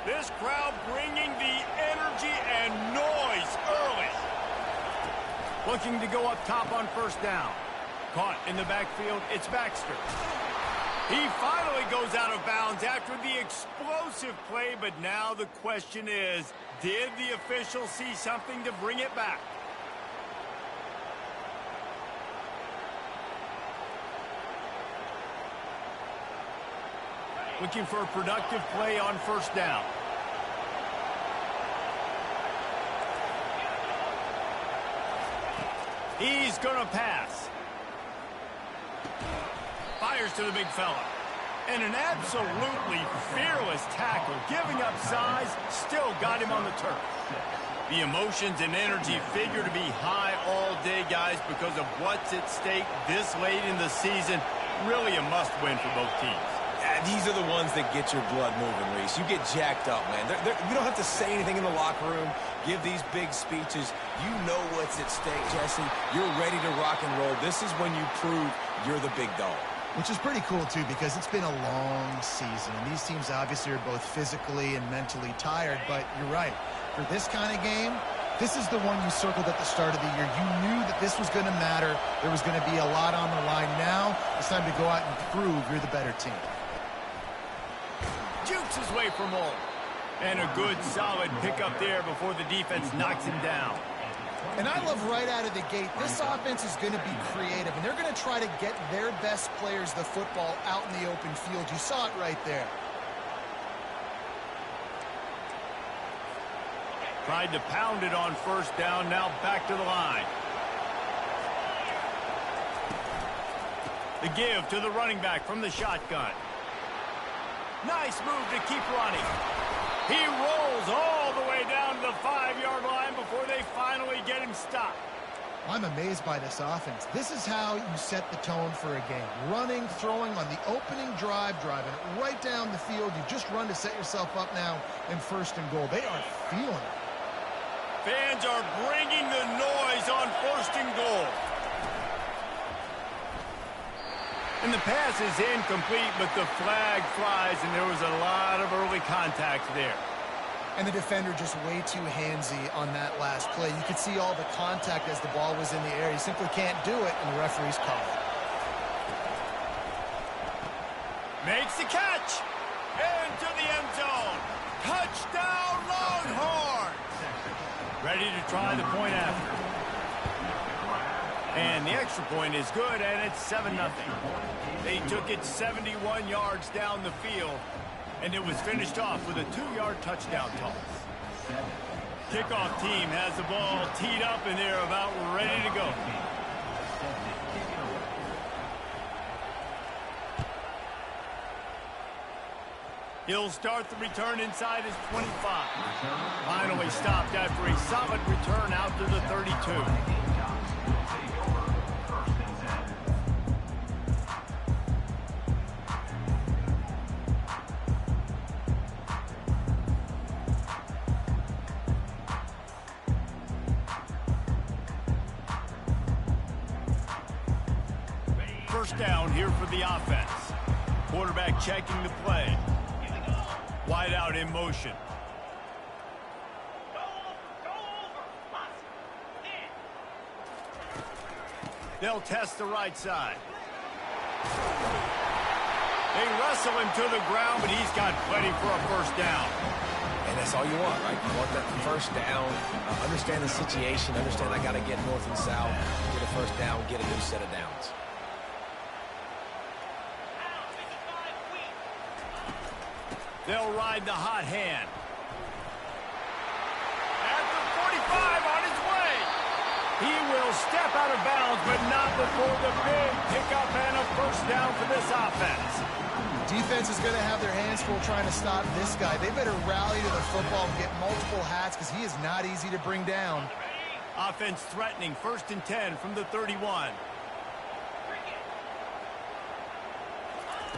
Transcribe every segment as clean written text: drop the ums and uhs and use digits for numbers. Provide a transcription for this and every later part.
This crowd bringing the energy and noise early. Looking to go up top on first down. Caught in the backfield, it's Baxter. He finally goes out of bounds after the explosive play, but now the question is, did the official see something to bring it back? Looking for a productive play on first down. He's going to pass. Fires to the big fella. And an absolutely fearless tackle. Giving up size, still got him on the turf. The emotions and energy figure to be high all day, guys, because of what's at stake this late in the season. Really a must-win for both teams. These are the ones that get your blood moving, Reese. You get jacked up, man. You don't have to say anything in the locker room, give these big speeches. You know what's at stake, Jesse. You're ready to rock and roll. This is when you prove you're the big dog. Which is pretty cool, too, because it's been a long season. And these teams obviously are both physically and mentally tired. But you're right. For this kind of game, this is the one you circled at the start of the year. You knew that this was going to matter. There was going to be a lot on the line. Now it's time to go out and prove you're the better team. Jukes his way from home. And a good, solid pickup there before the defense knocks him down. And I love right out of the gate, this offense is going to be creative, and they're going to try to get their best players the football out in the open field. You saw it right there. Tried to pound it on first down, now back to the line. The give to the running back from the shotgun. Nice move to keep running. He rolls all the way down to the 5-yard line before they finally get him stopped. I'm amazed by this offense. This is how you set the tone for a game. Running, throwing on the opening drive, driving it right down the field. You just run to set yourself up now in first and goal. They are feeling it. Fans are bringing the noise on first and goal. And the pass is incomplete, but the flag flies, and there was a lot of early contact there. And the defender just way too handsy on that last play. You could see all the contact as the ball was in the air. He simply can't do it, and the referee's called it. Makes the catch. Into the end zone. Touchdown, Longhorns. Ready to try the point after. And the extra point is good, and it's 7-0. They took it 71 yards down the field, and it was finished off with a 2-yard touchdown toss. Kickoff team has the ball teed up, and they're about ready to go. He'll start the return inside his 25. Finally stopped after a solid return out to the 32. First down here for the offense. Quarterback checking the play. Wide out in motion. They'll test the right side. They wrestle him to the ground, but he's got plenty for a first down. And that's all you want, right? You want that first down, understand the situation, understand I got to get north and south, get a first down, get a new set of downs. They'll ride the hot hand. At the 45 on his way. He will step out of bounds, but not before the big pickup and a first down for this offense. Defense is going to have their hands full trying to stop this guy. They better rally to the football and get multiple hats because he is not easy to bring down. Offense threatening, 1st and 10 from the 31.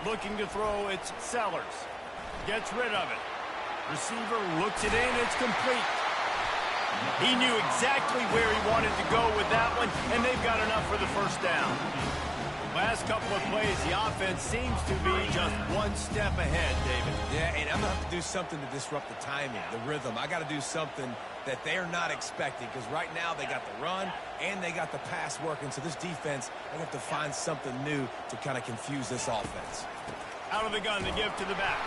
Looking to throw, it's Sellers. Gets rid of it. Receiver looks it in, it's complete. He knew exactly where he wanted to go with that one, and they've got enough for the first down. Last couple of plays, the offense seems to be just one step ahead, David. Yeah, and I'm going to have to do something to disrupt the timing, the rhythm. I got to do something that they're not expecting, because right now they got the run and they got the pass working. So this defense, they have to find something new to kind of confuse this offense. Out of the gun to give to the back.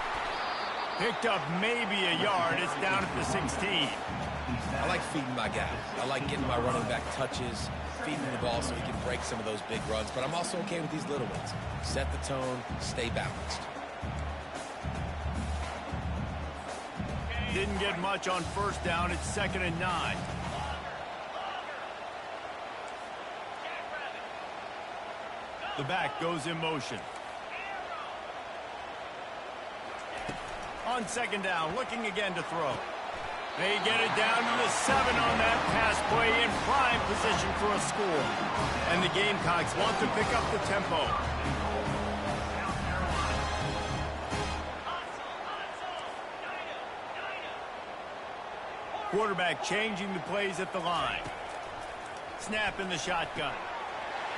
Picked up maybe a yard. It's down at the 16. I like feeding my guy. I like getting my running back touches, feeding the ball so he can break some of those big runs. But I'm also okay with these little ones. Set the tone, stay balanced. Didn't get much on first down. It's 2nd and 9. The back goes in motion. On 2nd down, looking again to throw. They get it down to the 7 on that pass play, in prime position for a score. And the Gamecocks want to pick up the tempo. Quarterback changing the plays at the line. Snap in the shotgun.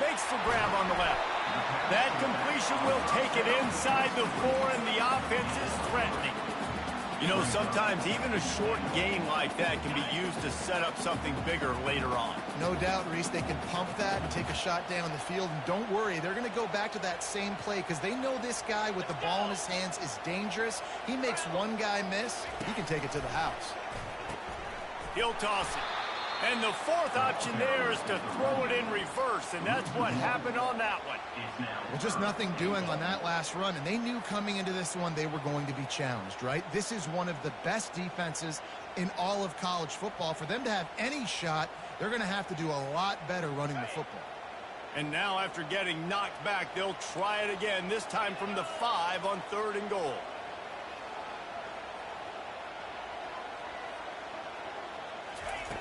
Makes the grab on the left. That completion will take it inside the 4, and the offense is threatening. You know, sometimes even a short game like that can be used to set up something bigger later on. No doubt, Reese, they can pump that and take a shot down the field. And don't worry, they're going to go back to that same play because they know this guy with the ball in his hands is dangerous. He makes one guy miss, he can take it to the house. He'll toss it. And the 4th option there is to throw it in reverse, and that's what happened on that one. Well, just nothing doing on that last run, and they knew coming into this one they were going to be challenged, right? This is one of the best defenses in all of college football. For them to have any shot, they're going to have to do a lot better running the football. And now after getting knocked back, they'll try it again, this time from the 5 on 3rd and goal.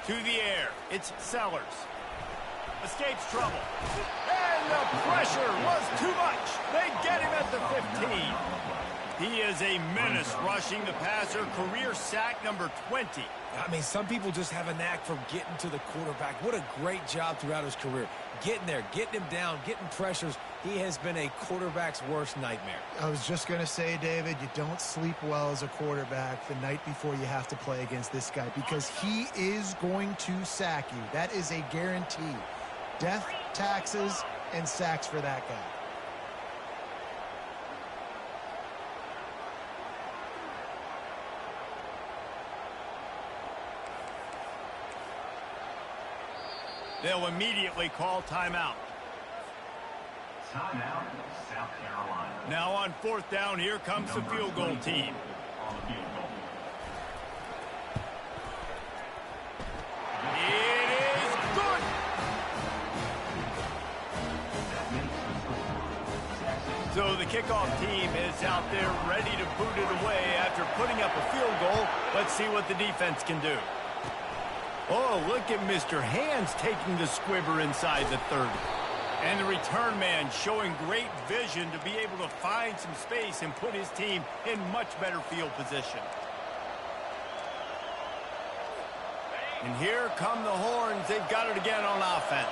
To the air, it's Sellers. Escapes trouble. And the pressure was too much. They get him at the 15. He is a menace rushing the passer. Career sack number 20. I mean, some people just have a knack for getting to the quarterback. What a great job throughout his career. Getting there, getting him down, getting pressures. He has been a quarterback's worst nightmare. I was just going to say, David, you don't sleep well as a quarterback the night before you have to play against this guy because he is going to sack you. That is a guarantee. Death, taxes, and sacks for that guy. They'll immediately call timeout. Timeout, South Carolina. Now on 4th down, here comes the field goal team. On the field goal. It is good. So the kickoff team is out there ready to boot it away after putting up a field goal. Let's see what the defense can do. Oh, look at Mr. Hands taking the squibber inside the 30. And the return man showing great vision to be able to find some space and put his team in much better field position. And here come the horns. They've got it again on offense.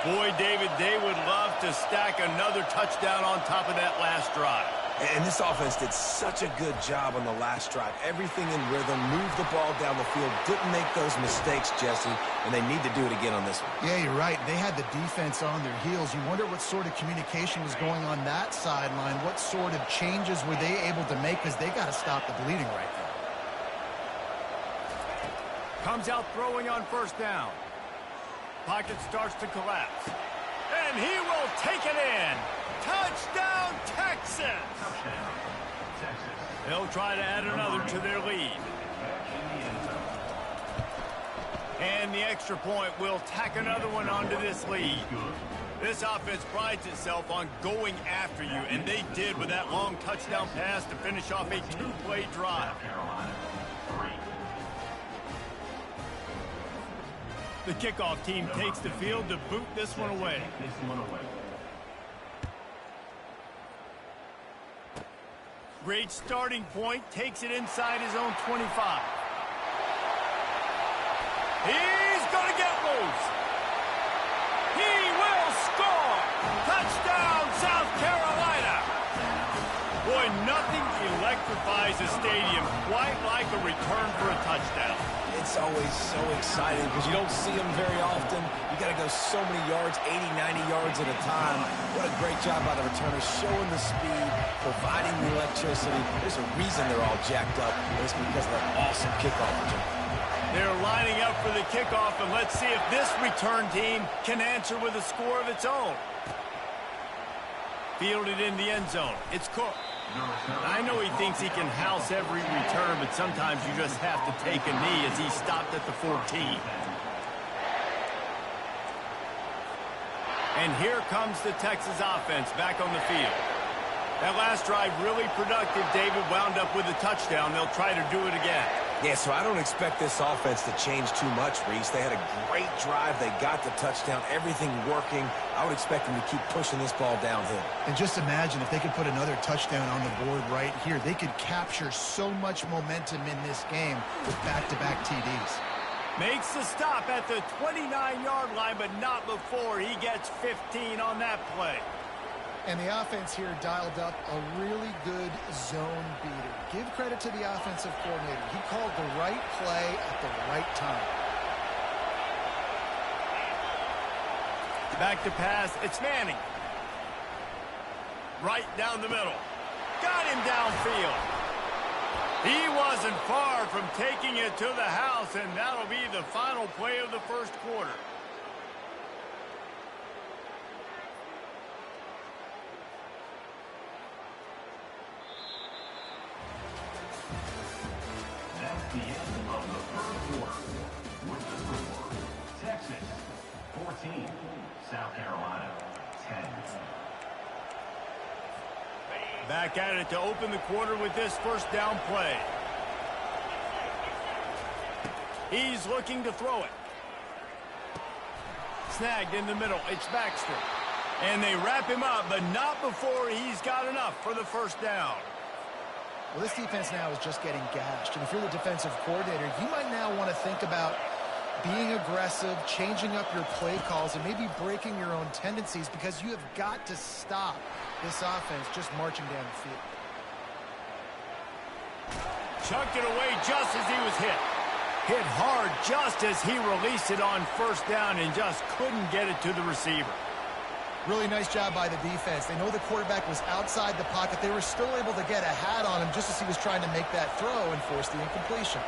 Boy, David, they would love to stack another touchdown on top of that last drive. And this offense did such a good job on the last drive. Everything in rhythm, moved the ball down the field, didn't make those mistakes, Jesse, and they need to do it again on this one. Yeah, you're right. They had the defense on their heels. You wonder what sort of communication was going on that sideline. What sort of changes were they able to make because they got to stop the bleeding right now. Comes out throwing on 1st down. Pocket starts to collapse. And he will take it in. Touchdown, Texas! Touchdown, Texas. They'll try to add another to their lead. And the extra point will tack another one onto this lead. This offense prides itself on going after you, and they did with that long touchdown pass to finish off a 2-play drive. The kickoff team takes the field to boot this one away. Great starting point, takes it inside his own 25. He's going to get loose. He will score. Touchdown. electrifies the stadium, quite like a return for a touchdown. It's always so exciting because you don't see them very often. You got to go so many yards, 80, 90 yards at a time. What a great job by the returners, showing the speed, providing the electricity. There's a reason they're all jacked up, and it's because of that awesome kickoff return. They're lining up for the kickoff, and let's see if this return team can answer with a score of its own. Fielded in the end zone. It's Cook. I know he thinks he can house every return, but sometimes you just have to take a knee as he stopped at the 14. And here comes the Texas offense back on the field. That last drive really productive. David wound up with a touchdown. They'll try to do it again. Yeah, so I don't expect this offense to change too much, Reese. They had a great drive. They got the touchdown, everything working. I would expect them to keep pushing this ball downhill. And just imagine if they could put another touchdown on the board right here. They could capture so much momentum in this game with back-to-back TDs. Makes the stop at the 29-yard line, but not before he gets 15 on that play. And the offense here dialed up a really good zone beater. Give credit to the offensive coordinator. He called the right play at the right time. Back to pass. It's Manning. Right down the middle. Got him downfield. He wasn't far from taking it to the house, and that'll be the final play of the first quarter. That's the end of the first quarter. With the score, Texas 14, South Carolina 10. Back at it to open the quarter with this first down play. He's looking to throw it. Snagged in the middle. It's Baxter. And they wrap him up, but not before he's got enough for the first down. Well, this defense now is just getting gashed. And if you're the defensive coordinator, you might now want to think about being aggressive, changing up your play calls, and maybe breaking your own tendencies, because you have got to stop this offense just marching down the field. Chucked it away just as he was hit. Hit hard just as he released it on first down and just couldn't get it to the receiver. Really nice job by the defense. They know the quarterback was outside the pocket. They were still able to get a hat on him just as he was trying to make that throw and force the incompletion.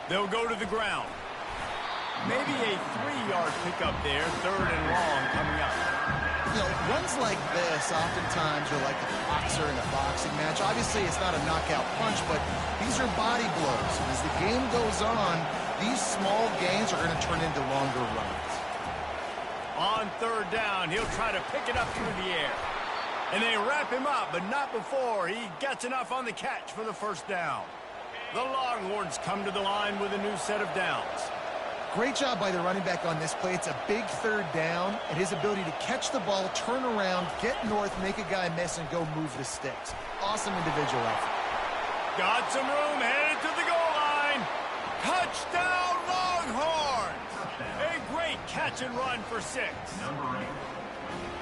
They'll go to the ground. Maybe a 3-yard pickup there, third and long coming up. You know, runs like this oftentimes are like a boxer in a boxing match. Obviously, it's not a knockout punch, but these are body blows. And as the game goes on, these small gains are going to turn into longer runs. On third down, he'll try to pick it up through the air. And they wrap him up, but not before he gets enough on the catch for the first down. The Longhorns come to the line with a new set of downs. Great job by the running back on this play. It's a big third down, and his ability to catch the ball, turn around, get north, make a guy miss, and go move the sticks. Awesome individual effort. Got some room, headed to the goal line. Touchdown, Longhorns! A great catch and run for 6. Number 8,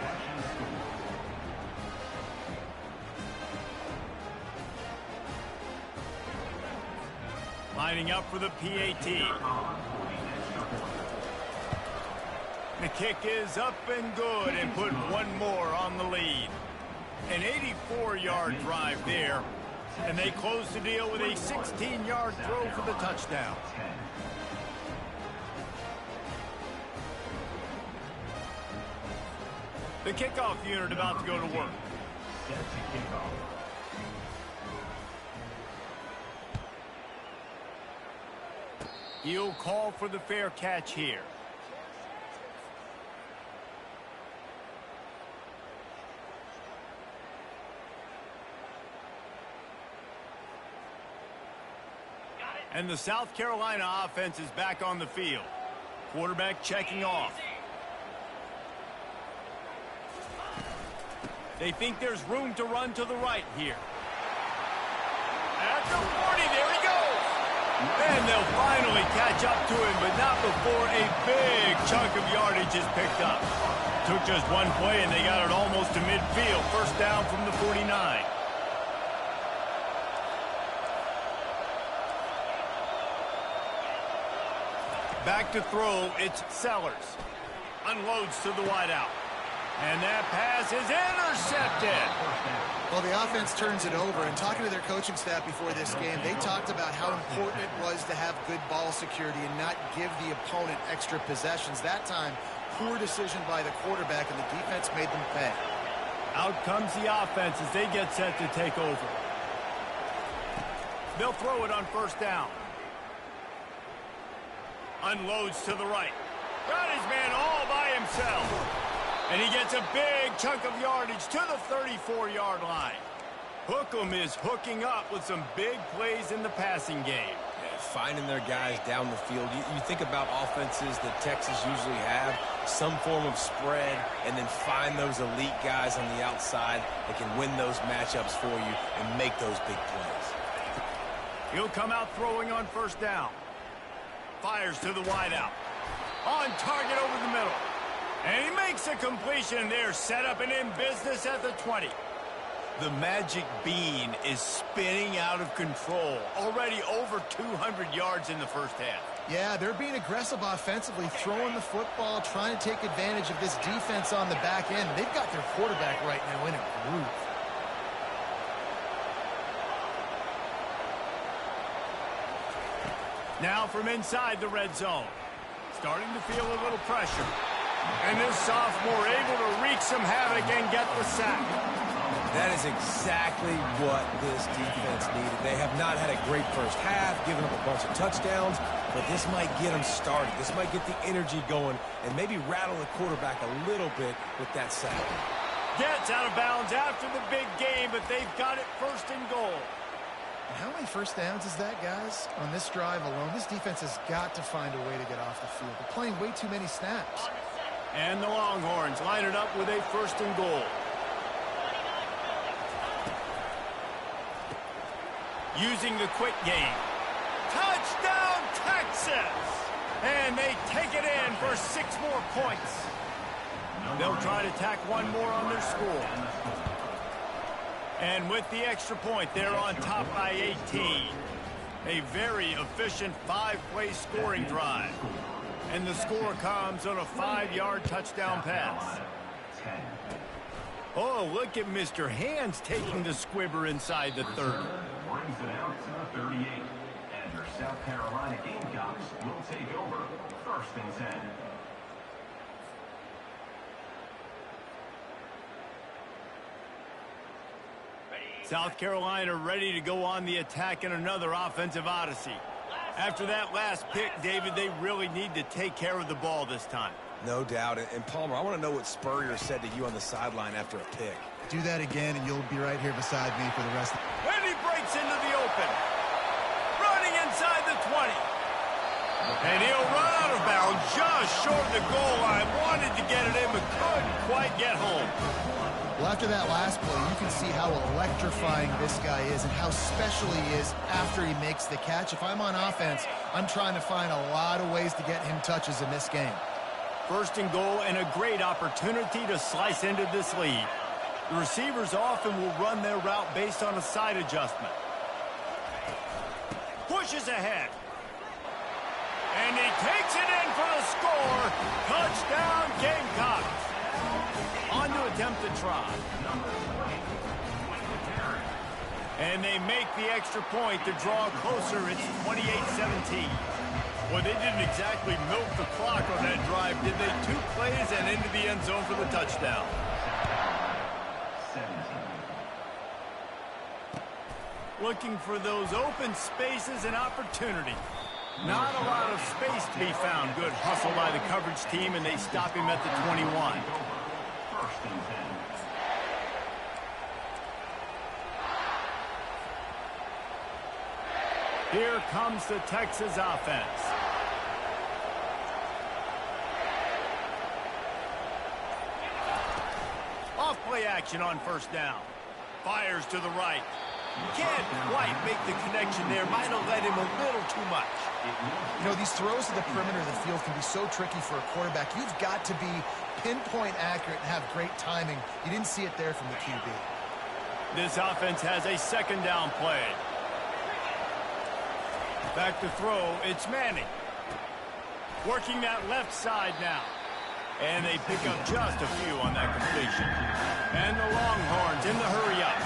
catch and score. Lining up for the PAT. The kick is up and good, and put one more on the lead. An 84-yard drive there, and they close the deal with a 16-yard throw for the touchdown. The kickoff unit about to go to work. Set to kick off. He'll call for the fair catch here. And the South Carolina offense is back on the field. Quarterback checking off. They think there's room to run to the right here. At the 40, there he goes. And they'll finally catch up to him, but not before a big chunk of yardage is picked up. Took just one play, and they got it almost to midfield. First down from the 49. Back to throw, it's Sellers. Unloads to the wideout. And that pass is intercepted. Well, the offense turns it over, and talking to their coaching staff before this game, they talked about how important it was to have good ball security and not give the opponent extra possessions. That time, poor decision by the quarterback, and the defense made them pay. Out comes the offense as they get set to take over. They'll throw it on first down. Unloads to the right. Got his man all by himself. And he gets a big chunk of yardage to the 34-yard line. Hookem is hooking up with some big plays in the passing game. Yeah, finding their guys down the field. You think about offenses that Texas usually have, some form of spread, and then find those elite guys on the outside that can win those matchups for you and make those big plays. He'll come out throwing on first down. Fires to the wideout. On target over the middle. And he makes a completion there, set up and in business at the 20. The magic bean is spinning out of control. Already over 200 yards in the first half. Yeah, they're being aggressive offensively, throwing the football, trying to take advantage of this defense on the back end. They've got their quarterback right now in a groove. Now from inside the red zone. Starting to feel a little pressure. And this sophomore able to wreak some havoc and get the sack. That is exactly what this defense needed. They have not had a great first half, giving up a bunch of touchdowns, but this might get them started. This might get the energy going and maybe rattle the quarterback a little bit with that sack. Gets out of bounds after the big game, but they've got it first and goal. How many first downs is that, guys? On this drive alone, this defense has got to find a way to get off the field. They're playing way too many snaps. And the Longhorns line it up with a first and goal. Using the quick game. Touchdown, Texas! And they take it in for 6 more points. They'll try to tack one more on their score. And with the extra point, they're on top by 18. A very efficient 5-play scoring drive. And the score comes on a 5-yard touchdown pass. Oh, look at Mr. Hands taking the squibber inside the 30. Brings it out to the 38. And your South Carolina Gamecocks will take over first and 10. South Carolina ready to go on the attack in another offensive odyssey. After that last pick, David, they really need to take care of the ball this time. No doubt. And Palmer, I want to know what Spurrier said to you on the sideline after a pick. Do that again, and you'll be right here beside me for the rest of the... And he breaks into the open. Running inside the 20. And he'll run out of bounds just short of the goal line. Wanted to get it in, but couldn't quite get home. Well, after that last play, you can see how electrifying this guy is and how special he is after he makes the catch. If I'm on offense, I'm trying to find a lot of ways to get him touches in this game. First and goal, and a great opportunity to slice into this lead. The receivers often will run their route based on a side adjustment. Pushes ahead. And he takes it in for the score. Touchdown, Gamecocks. On to attempt the try. And they make the extra point to draw closer. It's 28-17. Well, they didn't exactly milk the clock on that drive, did they? 2 plays and into the end zone for the touchdown. 17. Looking for those open spaces and opportunity. Not a lot of space to be found. Good hustle by the coverage team, and they stop him at the 21. First and 10. Here comes the Texas offense. Off-play action on first down. Fires to the right. Can't quite make the connection there. Might have led him a little too much. You know, these throws to the perimeter of the field can be so tricky for a quarterback. You've got to be pinpoint accurate and have great timing. You didn't see it there from the QB. This offense has a second down play. Back to throw, it's Manning. Working that left side now. And they pick up just a few on that completion. And the Longhorns in the hurry up.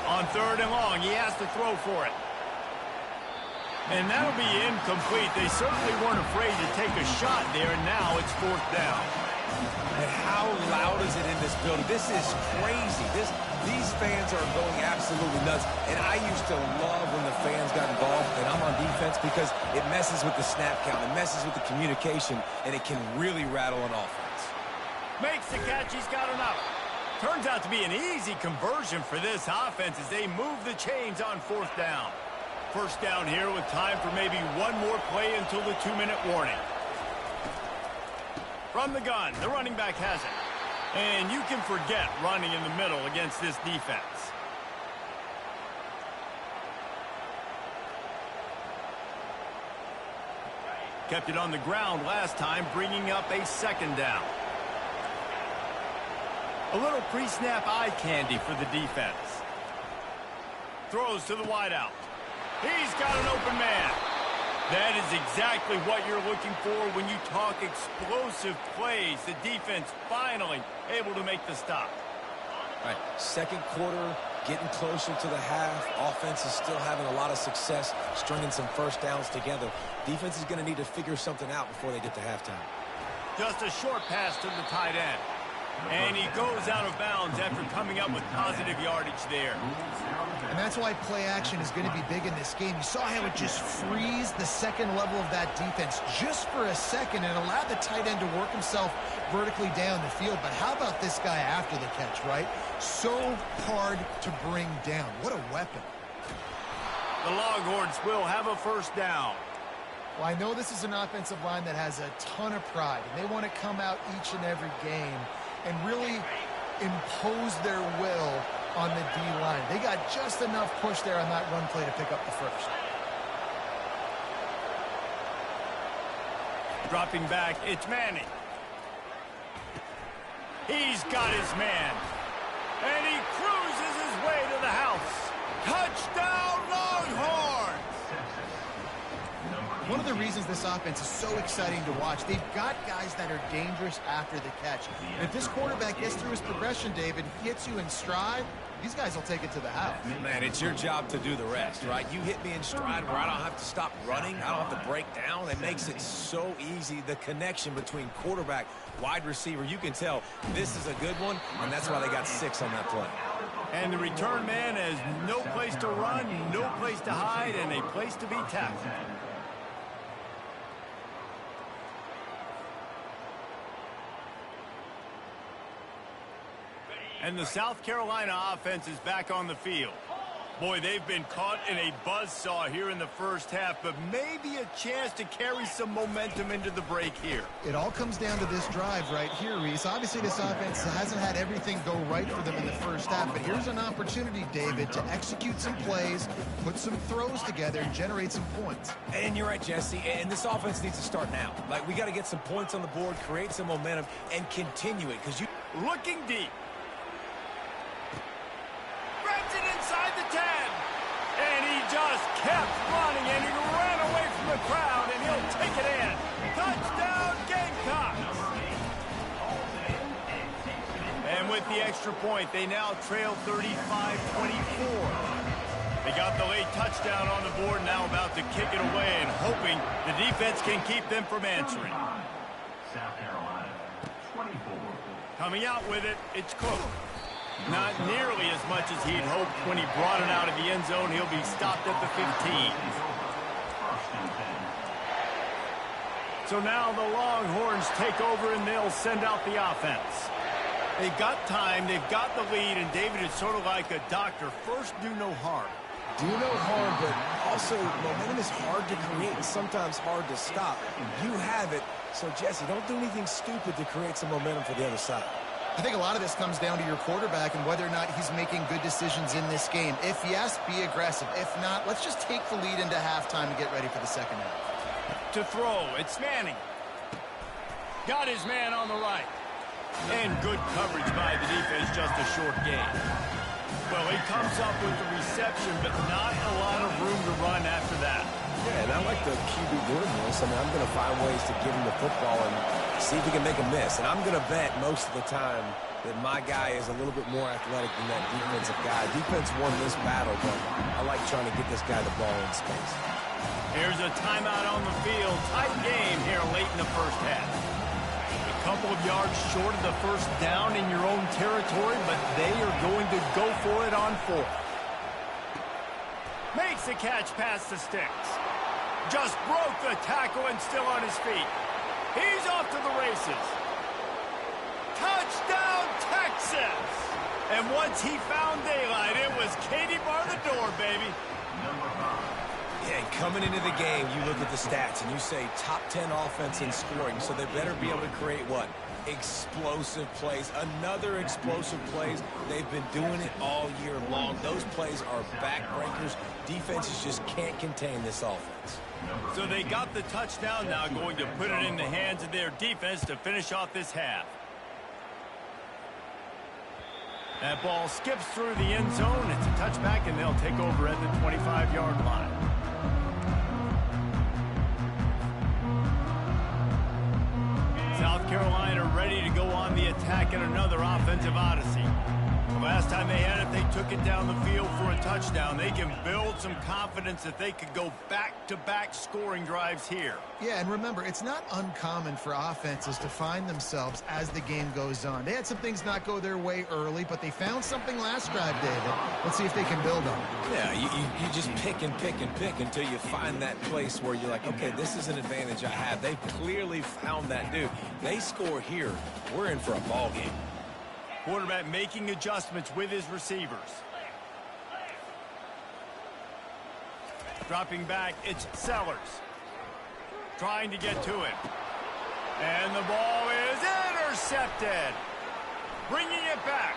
On 3rd and long, he has to throw for it. And that'll be incomplete. They certainly weren't afraid to take a shot there, and now it's 4th down. And how loud is it in this building? This is crazy. These fans are going absolutely nuts. And I used to love when the fans got involved, and I'm on defense, because it messes with the snap count. It messes with the communication, and it can really rattle an offense. Makes the catch. He's got enough. Turns out to be an easy conversion for this offense as they move the chains on 4th down. 1st down here with time for maybe one more play until the 2-minute warning. From the gun, the running back has it. And you can forget running in the middle against this defense. Kept it on the ground last time, bringing up a 2nd down. A little pre-snap eye candy for the defense. Throws to the wideout. He's got an open man. That is exactly what you're looking for when you talk explosive plays. The defense finally able to make the stop. All right, 2nd quarter, getting closer to the half. Offense is still having a lot of success stringing some 1st downs together. Defense is going to need to figure something out before they get to halftime. Just a short pass to the tight end. And he goes out of bounds after coming up with positive yardage there. And that's why play action is going to be big in this game. You saw how it just frees the 2nd level of that defense just for a second and allowed the tight end to work himself vertically down the field. But how about this guy after the catch, right? So hard to bring down. What a weapon. The Longhorns will have a 1st down. Well, I know this is an offensive line that has a ton of pride, and they want to come out each and every game and really impose their will on the D-line. They got just enough push there on that run play to pick up the 1st. Dropping back, it's Manning. He's got his man. And he cruises his way to the house. Touchdown, Longhorns! One of the reasons this offense is so exciting to watch, they've got guys that are dangerous after the catch. And if this quarterback gets through his progression, David, hits you in stride, these guys will take it to the house. Man, it's your job to do the rest, right? You hit me in stride where I don't have to stop running. I don't have to break down. It makes it so easy. The connection between quarterback, wide receiver, you can tell this is a good one, and that's why they got 6 on that play. And the return man has no place to run, no place to hide, and a place to be tackled. And the South Carolina offense is back on the field. Boy, they've been caught in a buzzsaw here in the 1st half, but maybe a chance to carry some momentum into the break here. It all comes down to this drive right here, Reese. Obviously, this offense hasn't had everything go right for them in the 1st half, but here's an opportunity, David, to execute some plays, put some throws together, and generate some points. And you're right, Jesse, and this offense needs to start now. Like, we got to get some points on the board, create some momentum, and continue it, because you... Looking deep. Inside the 10. And he just kept running, and he ran away from the crowd, and he'll take it in. Touchdown, Gamecocks. And with the extra point, they now trail 35-24. They got the late touchdown on the board, now about to kick it away and hoping the defense can keep them from answering. South Carolina, 24. Coming out with it, it's Cook. Not nearly as much as he'd hoped when he brought it out of the end zone. He'll be stopped at the 15. So now the Longhorns take over and they'll send out the offense. They've got time, they've got the lead, and David, it's sort of like a doctor. First, do no harm. Do no harm, but also momentum is hard to create and sometimes hard to stop. You have it, so Jesse, don't do anything stupid to create some momentum for the other side. I think a lot of this comes down to your quarterback and whether or not he's making good decisions in this game. If yes, be aggressive. If not, let's just take the lead into halftime and get ready for the second half. To throw, it's Manning. Got his man on the right. And good coverage by the defense, just a short gain. Well, he comes up with the reception, but not a lot of room to run after that. Yeah, and I like the QB doing this. I mean, I'm going to find ways to give him the football and see if he can make a miss. And I'm going to bet most of the time that my guy is a little bit more athletic than that defensive guy. Defense won this battle, but I like trying to get this guy the ball in space. Here's a timeout on the field. Tight game here late in the first half. A couple of yards short of the first down in your own territory, but they are going to go for it on fourth. Makes the catch past the sticks. Just broke the tackle and still on his feet. He's off to the races. Touchdown, Texas! And once he found daylight, it was Katie bar the door, baby. Yeah, and coming into the game, you look at the stats and you say top 10 offense in scoring, so they better be able to create what? Explosive plays. Another explosive plays. They've been doing it all year long. Those plays are backbreakers. Defenses just can't contain this offense. So they got the touchdown, now going to put it in the hands of their defense to finish off this half. That ball skips through the end zone. It's a touchback, and they'll take over at the 25-yard line. South Carolina ready to go on the attack in another offensive odyssey. The last time they had it, they took it down the field for a touchdown. They can build some confidence that they could go back-to-back scoring drives here. Yeah, and remember, it's not uncommon for offenses to find themselves as the game goes on. They had some things not go their way early, but they found something last drive, David. Let's see if they can build on it. Yeah, you just pick and pick and pick until you find that place where you're like, okay, this is an advantage I have. They've clearly found that dude. They score here, we're in for a ball game. Quarterback making adjustments with his receivers. Dropping back, it's Sellers. Trying to get to him. And the ball is intercepted. Bringing it back.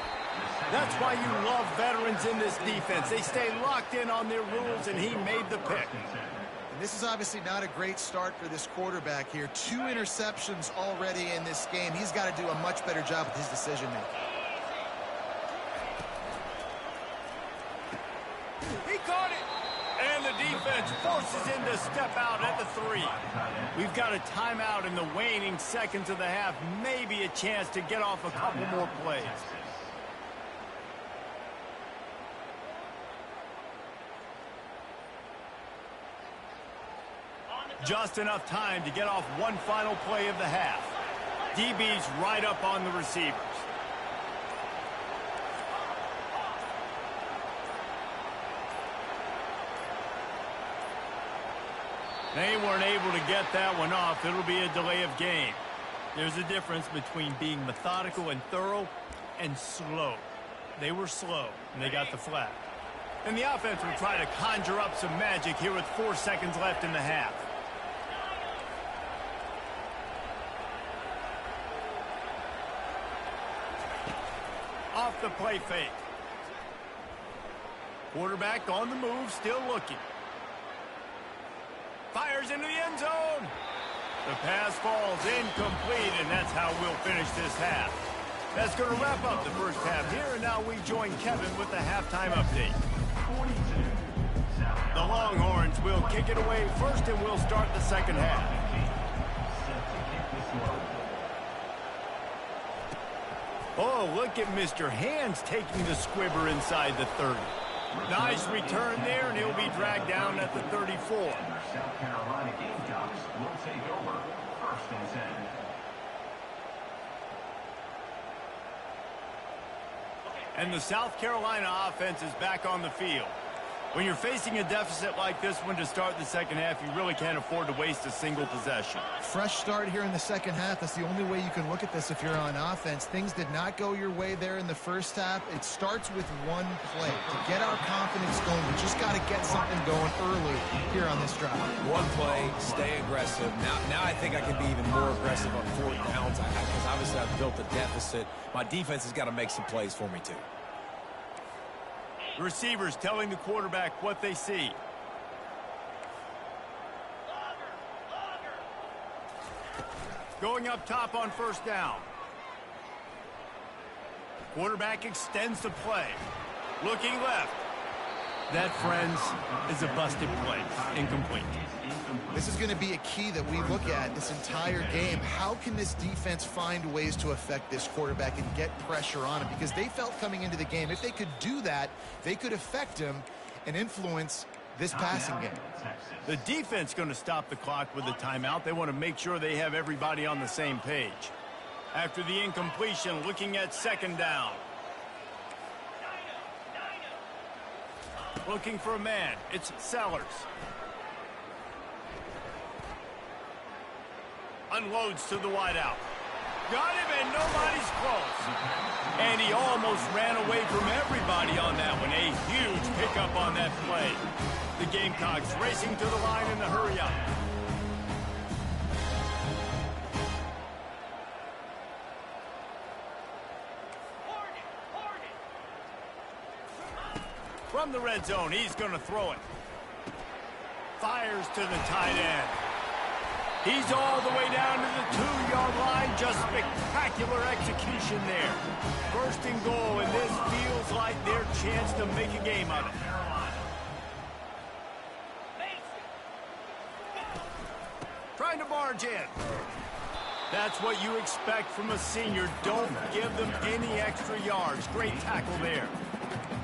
That's why you love veterans in this defense. They stay locked in on their rules, and he made the pick. And this is obviously not a great start for this quarterback here. 2 interceptions already in this game. He's got to do a much better job with his decision-making. He caught it! And the defense forces him to step out at the 3. We've got a timeout in the waning seconds of the half. Maybe a chance to get off a couple more plays. Just enough time to get off one final play of the half. DB's right up on the receivers. They weren't able to get that one off. It'll be a delay of game. There's a difference between being methodical and thorough and slow. They were slow, and they got the flag. And the offense will try to conjure up some magic here with 4 seconds left in the half. Off the play fake. Quarterback on the move, still looking. Fires into the end zone. The pass falls incomplete, and that's how we'll finish this half. That's going to wrap up the first half here, and now we join Kevin with the halftime update. The Longhorns will kick it away first, and we'll start the second half. Oh, look at Mr. Hands taking the squibber inside the 30. Nice return there, and he'll be dragged down at the 34. South Carolina Gamecocks will take over 1st and 10. And the South Carolina offense is back on the field. When you're facing a deficit like this one to start the second half, you really can't afford to waste a single possession. Fresh start here in the second half. That's the only way you can look at this if you're on offense. Things did not go your way there in the first half. It starts with one play. To get our confidence going, we just got to get something going early here on this drive. One play, stay aggressive. Now I think I can be even more aggressive on fourth downs because obviously I've built a deficit. My defense has got to make some plays for me too. Receivers telling the quarterback what they see. Going up top on first down. Quarterback extends the play. Looking left. That, friends, is a busted play. Incomplete. This is going to be a key that we look at this entire game. How can this defense find ways to affect this quarterback and get pressure on him? Because they felt coming into the game, if they could do that, they could affect him and influence this passing game. The defense going to stop the clock with a timeout. They want to make sure they have everybody on the same page. After the incompletion, looking at second down. Looking for a man. It's Sellers. Unloads to the wideout. Got him, and nobody's close. And he almost ran away from everybody on that one. A huge pickup on that play. The Gamecocks racing to the line in the hurry-up. From the red zone, he's going to throw it. Fires to the tight end. He's all the way down to the 2-yard line. Just spectacular execution there. First and goal, and this feels like their chance to make a game of it. Trying to barge in. That's what you expect from a senior. Don't give them any extra yards. Great tackle there.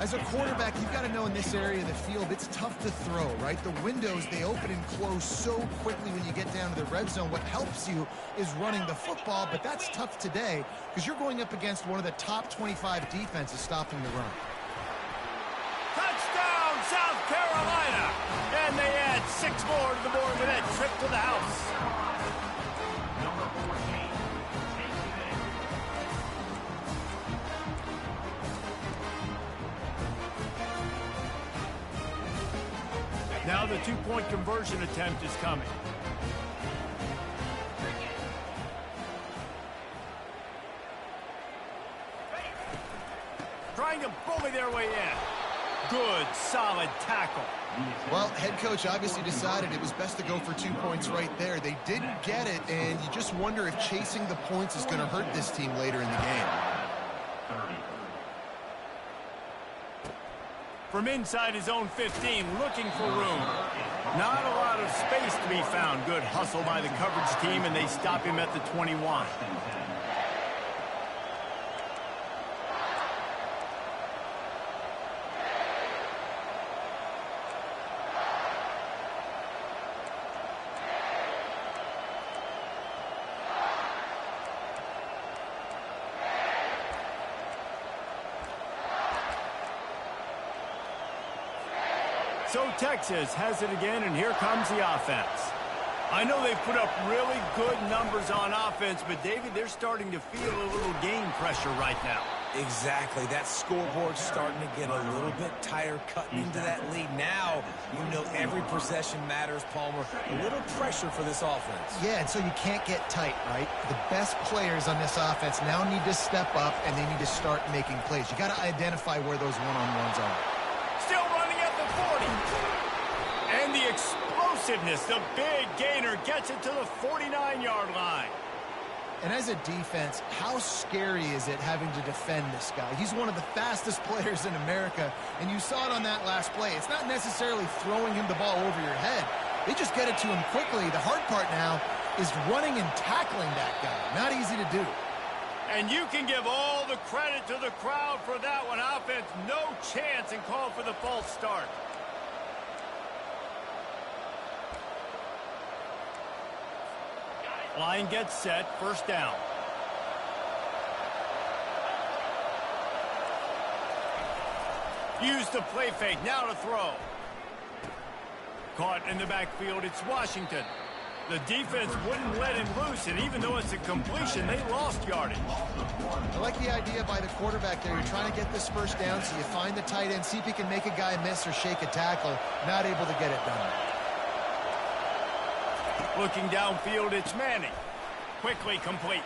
As a quarterback, you've got to know in this area of the field, it's tough to throw, right? The windows, they open and close so quickly when you get down to the red zone. What helps you is running the football, but that's tough today because you're going up against one of the top 25 defenses stopping the run. Touchdown, South Carolina! And they add 6 more to the board with that trip to the house. Number 14 takes it. Now the 2-point conversion attempt is coming. Trying to bully their way in. Good, solid tackle. Well, head coach obviously decided it was best to go for 2 points right there. They didn't get it, and you just wonder if chasing the points is going to hurt this team later in the game. From inside his own 15, looking for room. Not a lot of space to be found. Good hustle by the coverage team, and they stop him at the 21. So Texas has it again, and here comes the offense. I know they've put up really good numbers on offense, but, David, they're starting to feel a little game pressure right now. Exactly. That scoreboard's starting to get a little bit tighter, cutting into that lead. Now, you know every possession matters, Palmer. A little pressure for this offense. Yeah, and so you can't get tight, right? The best players on this offense now need to step up, and they need to start making plays. You got to identify where those one-on-ones are. Still running at the 40. And the explosiveness, the big gainer, gets it to the 49-yard line. And as a defense, how scary is it having to defend this guy? He's one of the fastest players in America, and you saw it on that last play. It's not necessarily throwing him the ball over your head. They just get it to him quickly. The hard part now is running and tackling that guy. Not easy to do. And you can give all the credit to the crowd for that one. Offense, no chance, and call for the false start. Line gets set, first down. Use the play fake, now to throw. Caught in the backfield, it's Washington. The defense wouldn't let him loose, and even though it's a completion, they lost yardage. I like the idea by the quarterback there. You're trying to get this first down, so you find the tight end, see if he can make a guy miss or shake a tackle. Not able to get it done. Looking downfield, it's Manning. Quickly complete.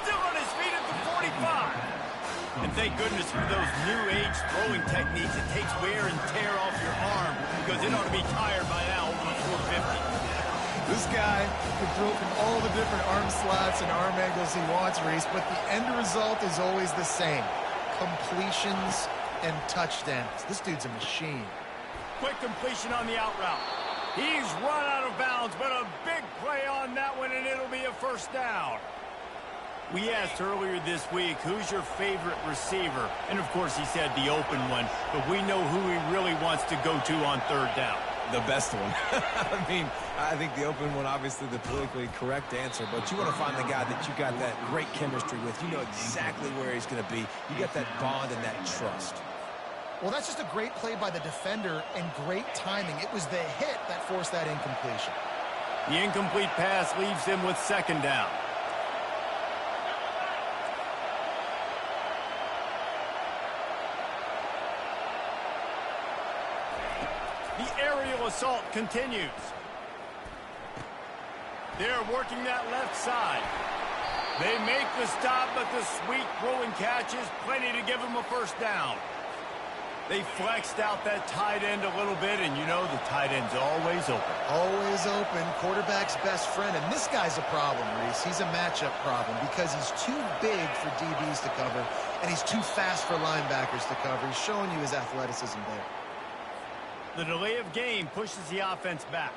Still on his feet at the 45. And thank goodness for those new age throwing techniques. It takes wear and tear off your arm because it ought to be tired by now over 450. This guy can throw from all the different arm slots and arm angles he wants, Reese, but the end result is always the same. Completions and touchdowns. This dude's a machine. Quick completion on the out route. He's run out of bounds, but a big play on that one, and it'll be a first down. We asked earlier this week, who's your favorite receiver? And, of course, he said the open one, but we know who he really wants to go to on third down. The best one. I mean, I think the open one, obviously the politically correct answer, but you want to find the guy that you got that great chemistry with. You know exactly where he's going to be. You got that bond and that trust. Well, that's just a great play by the defender and great timing. It was the hit that forced that incompletion. The incomplete pass leaves him with second down. The aerial assault continues. They're working that left side. They make the stop, but the sweet throw and catch is plenty to give them a first down. They flexed out that tight end a little bit, and you know the tight end's always open. Always open, quarterback's best friend, and this guy's a problem, Reese. He's a matchup problem because he's too big for DBs to cover, and he's too fast for linebackers to cover. He's showing you his athleticism there. The delay of game pushes the offense back.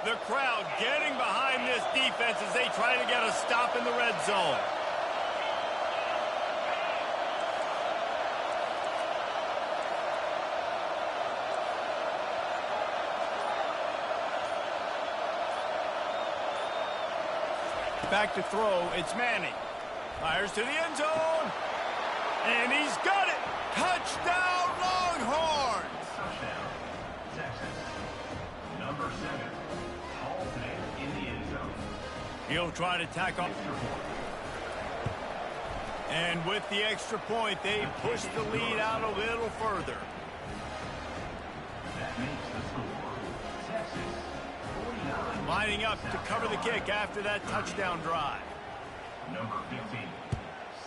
The crowd getting behind this defense as they try to get a stop in the red zone. Back to throw, it's Manning. Fires to the end zone. And he's got it. Touchdown, Longhorns! Touchdown, Texas. Number 7, Halton in the end zone. He'll try to tack off. And with the extra point, they push the lead out a little further. That makes the score, Texas 49. Lining up to cover the kick after that touchdown drive. Number 15,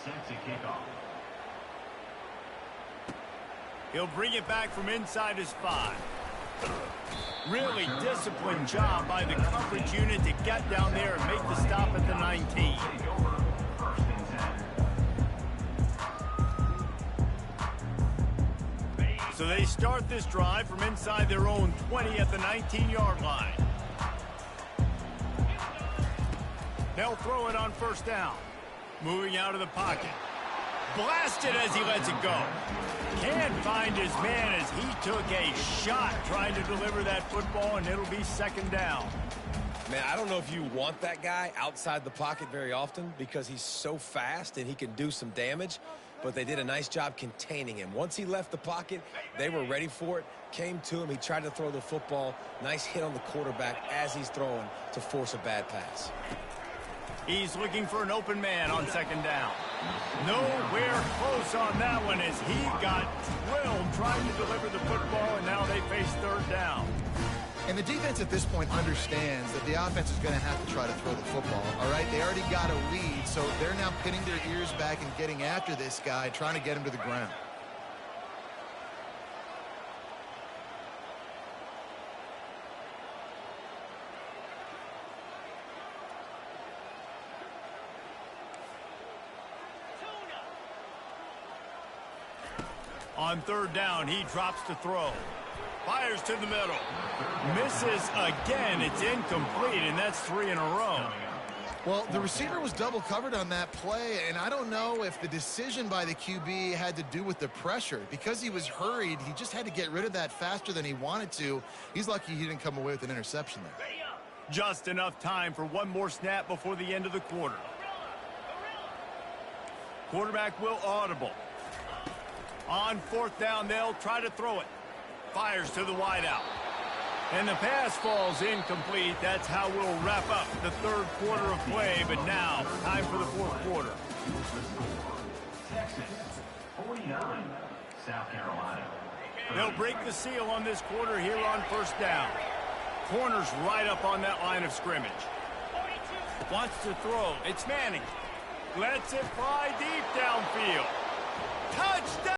set to kick off. He'll bring it back from inside his 5. Really disciplined job by the coverage unit to get down there and make the stop at the 19. Take over, 1st and 10. So they start this drive from inside their own 20 at the 19-yard line. They'll throw it on first down. Moving out of the pocket. Blasted as he lets it go. Can't find his man as he took a shot trying to deliver that football, and it'll be second down. Man, I don't know if you want that guy outside the pocket very often because he's so fast and he can do some damage, but they did a nice job containing him. Once he left the pocket, they were ready for it, came to him, he tried to throw the football. Nice hit on the quarterback as he's throwing to force a bad pass. He's looking for an open man on second down. Nowhere close on that one as he got drilled trying to deliver the football, and now they face third down. And the defense at this point understands that the offense is going to have to try to throw the football, all right? They already got a lead, so they're now pinning their ears back and getting after this guy, trying to get him to the ground. On third down, he drops to throw. Fires to the middle. Misses again. It's incomplete, and that's 3 in a row. Well, the receiver was double covered on that play, and I don't know if the decision by the QB had to do with the pressure. Because he was hurried, he just had to get rid of that faster than he wanted to. He's lucky he didn't come away with an interception there. Just enough time for one more snap before the end of the quarter. Quarterback will audible. On fourth down, they'll try to throw it. Fires to the wideout. And the pass falls incomplete. That's how we'll wrap up the third quarter of play. But now, time for the fourth quarter. Texas 49, South Carolina. They'll break the seal on this quarter here on first down. Corner's right up on that line of scrimmage. Wants to throw. It's Manning. Lets it fly deep downfield. Touchdown!